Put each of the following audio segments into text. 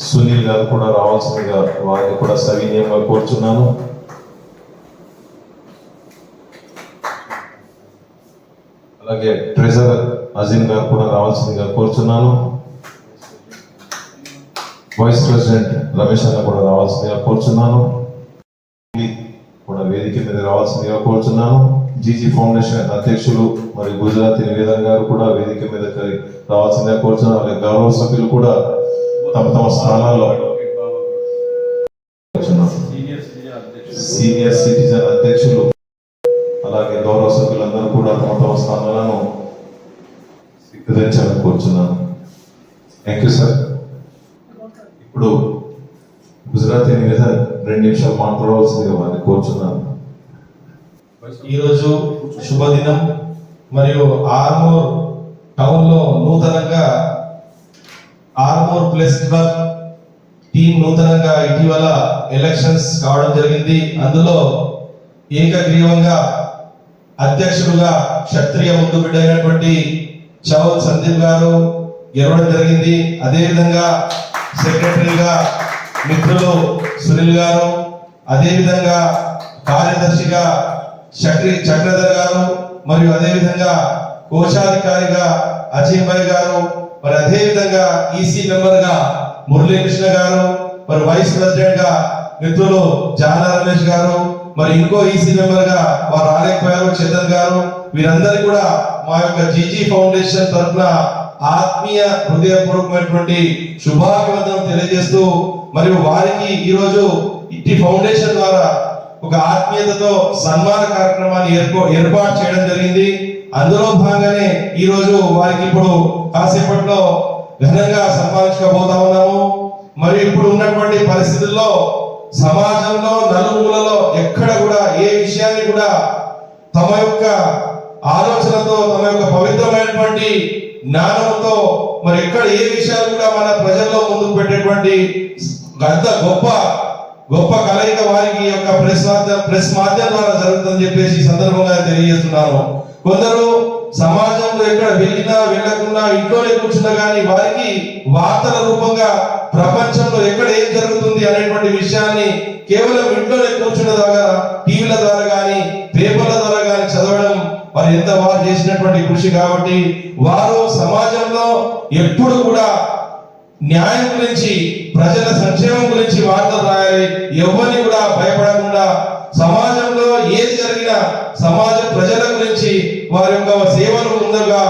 సునీల్ గారు కూడా రావాల్సిందిగా వారిని కూడా సవినయంగా కోరుచున్నాను. అలాగే ట్రెజరర్ అజిన్ గారు కూడా రావాల్సిందిగా కోరుచున్నాను. వైస్ ప్రెసిడెంట్ రమేష్ అన్న కూడా రావాల్సిందిగా కోరుచున్నాను. కూడా వేదిక మీద రావాల్సిందిగా కోరుచున్నాను. జీజీ ఫౌండేషన్ అధ్యక్షులు మరియు గుజరాతీ నివేదన్ గారు కూడా వేదిక మీద రావాల్సిందిగా కోరుచున్నాను. అలాగే గౌరవ సభ్యులు కూడా తమ తమ స్థానాల్లో, సీనియర్ సిటిజన్ అధ్యక్షులు అలాగే గౌరవ సభ్యులందరూ కూడా తమ తమ స్థానాలను స్వీకరించాలని కోరుచున్నాను. Thank you sir. ఇప్పుడు గుజరాతీ నివేదన్ 2 నిమిషాలు మాట్లాడవలసిందిగా వారిని కోరుచున్నాను. ఈరోజు శుభదినం. మరియు ఆర్మూర్ టౌన్ లో నూతనంగా ఆర్మూర్ ప్లస్ క్లబ్ టీం నూతనంగా ఇటీవల ఎలక్షన్స్ కావడం జరిగింది. అందులో ఏకగ్రీవంగా అధ్యక్షుడుగా క్షత్రియ ముద్దు బిడ్డ అయినటువంటి చౌల్ సందీప్ గారు గెలవడం జరిగింది. అదేవిధంగా సెక్రటరీగా మిత్రులు సునీల్ గారు, అదేవిధంగా కార్యదర్శిగా చక్రధర్ గారు, మరియు అదేవిధంగా కోశాధికారిగా అజయ్ భాయ్ గారు, మరి అదేవిధంగా ఈసీ మెంబర్ గా మురళీకృష్ణ గారు, మరి వైస్ ప్రెసిడెంట్ గా మిత్రులు జానా రమేష్ గారు, మరి ఇంకో ఈసీ మెంబర్ గా వారు ఆలేకపోయారు చందన్ గారు. వీరందరూ కూడా మా యొక్క జీజీ ఫౌండేషన్ తరఫున ఆత్మీయ హృదయపూర్వకమైనటువంటి శుభాభివందనం తెలియజేస్తూ, మరియు వారికి ఈరోజు ఇట్టి ఫౌండేషన్ ద్వారా ఒక ఆత్మీయతతో సన్మాన కార్యక్రమాన్ని ఏర్పాటు చేయడం జరిగింది. అందులో భాగంగానే ఈ రోజు వారికి ఇప్పుడు కాసేపట్లో ఘనంగా సన్మానించబోతా ఉన్నాము. మరి ఇప్పుడు ఉన్నటువంటి పరిస్థితుల్లో సమాజంలో నలుమూలలో ఎక్కడ కూడా ఏ విషయాన్ని కూడా తమ యొక్క ఆలోచనతో, తమ యొక్క పవిత్రమైనటువంటి జ్ఞానంతో మరి ఎక్కడ ఏ విషయాలు కూడా మన ప్రజల్లో ముందుకు పెట్టేటువంటి అంత గొప్ప కలయిక వారికి యొక్క ప్రెస్ మాధ్యమం ద్వారా జరుగుతుందని చెప్పేసి సందర్భంగా తెలియజేస్తున్నాను. కొందరు సమాజంలో ఎక్కడ వెళ్ళినా వెళ్ళకున్నా ఇంట్లోనే కూర్చున్నా కానీ వారికి వార్తల రూపంగా ప్రపంచంలో ఎక్కడ ఏం జరుగుతుంది అనేటువంటి విషయాన్ని కేవలం ఇంట్లోనే కూర్చున్న ద్వారా, టీవీల ద్వారా కానీ పేపర్ల ద్వారా కానీ చదవడం వారు చేసినటువంటి కృషి. కాబట్టి వారు సమాజంలో ఎప్పుడు కూడా న్యాయం గురించి, ప్రజల సంక్షేమం గురించి వార్తలు రాయాలి. ఎవరిని కూడా భయపడకుండా సమాజంలో ఏది జరిగినా సమాజ ప్రజల గురించి వారి యొక్క సేవలు ముందుగా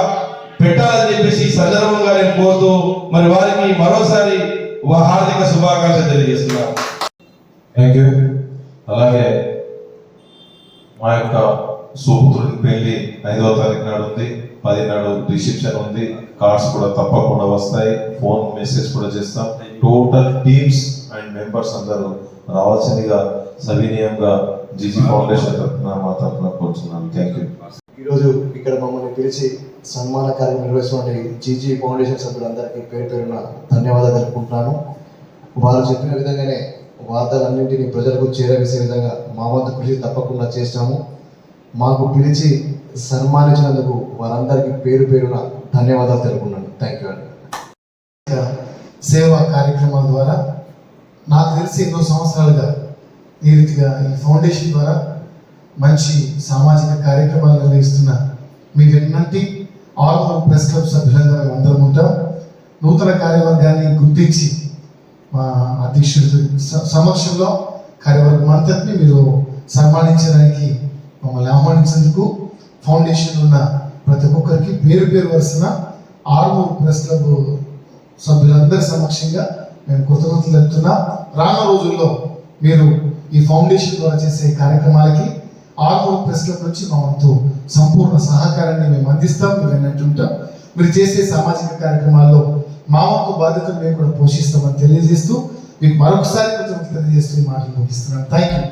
పెట్టాలని చెప్పేసి సందర్భంగా నేను కోరుతూ మరి వారికి మరోసారి హార్దిక శుభాకాంక్షలు తెలియజేస్తున్నాను. Thank you. అలాగే మా యొక్క సుపుత్రుడి పెళ్లి 5వ తారీఖు నాడు ఉంది, 10 నాడు రిసెప్షన్ ఉంది. కార్డ్స్ కూడా తప్పకుండా వస్తాయి, ఫోన్ మెసేజ్ కూడా చేస్తాం. టోటల్ టీమ్స్ అండ్ మెంబర్స్ అందరూ రావాల్సిందిగా సవినయంగా జీజీ ఫౌండేషన్ తరఫున మా తరఫున కోరుతున్నాను. Thank you. ఈరోజు ఇక్కడ మమ్మల్ని పిలిచి సన్మాన కార్యక్రమం నిర్వహిస్తున్న జీజీ ఫౌండేషన్ సభ్యులందరికీ పేరున ధన్యవాదాలు తెలుపుకుంటున్నాను. వారు చెప్పిన విధంగానే వార్తలన్నింటినీ ప్రజలకు చేరవేసే విధంగా మా వంతు కృషి తప్పకుండా చేస్తాము. మాకు పిలిచి సన్మానించినందుకు వారందరికీ పేరున ధన్యవాదాలు తెలుపుకున్నాను. థ్యాంక్ యూ అండి. సేవా కార్యక్రమాల ద్వారా నాకు తెలిసి ఎన్నో సంవత్సరాలుగా ఈ రీతిగా ఈ ఫౌండేషన్ ద్వారా మంచి సామాజిక కార్యక్రమాలు నిర్వహిస్తున్న మీ వెన్నంటి ఆర్మూర్ ప్రెస్ క్లబ్ సభ్యులంగా మేము అందరం ఉంటాం. నూతన కార్యవర్గాన్ని గుర్తించి మా అధ్యక్షుడి సమక్షంలో కార్యవర్గం అంతటిని మీరు సన్మానించడానికి మమ్మల్ని ఆహ్వానించేందుకు ఫౌండేషన్ ఉన్న ప్రతి ఒక్కరికి పేరు వరుసన ఆర్మూర్ ప్రెస్ క్లబ్ సభ్యులందరి సమక్షంగా మేము కృతజ్ఞతలు తెలుపుతున్నాం. రానున్న రోజుల్లో మీరు ఈ ఫౌండేషన్ ద్వారా చేసే కార్యక్రమాలకి ఆర్మూర్ ప్రెస్ క్లబ్ నుంచి మా వంతు సంపూర్ణ సహకారాన్ని మేము అందిస్తాం. మీరు విన్నట్టుంటాం. మీరు చేసే సామాజిక కార్యక్రమాల్లో మా వంతు బాధ్యతను మేము కూడా పోషిస్తామని తెలియజేస్తూ మీకు మరొకసారి కృతజ్ఞతలు తెలియజేస్తూ ఈ మాటలు ముగిస్తున్నాను. Thank you.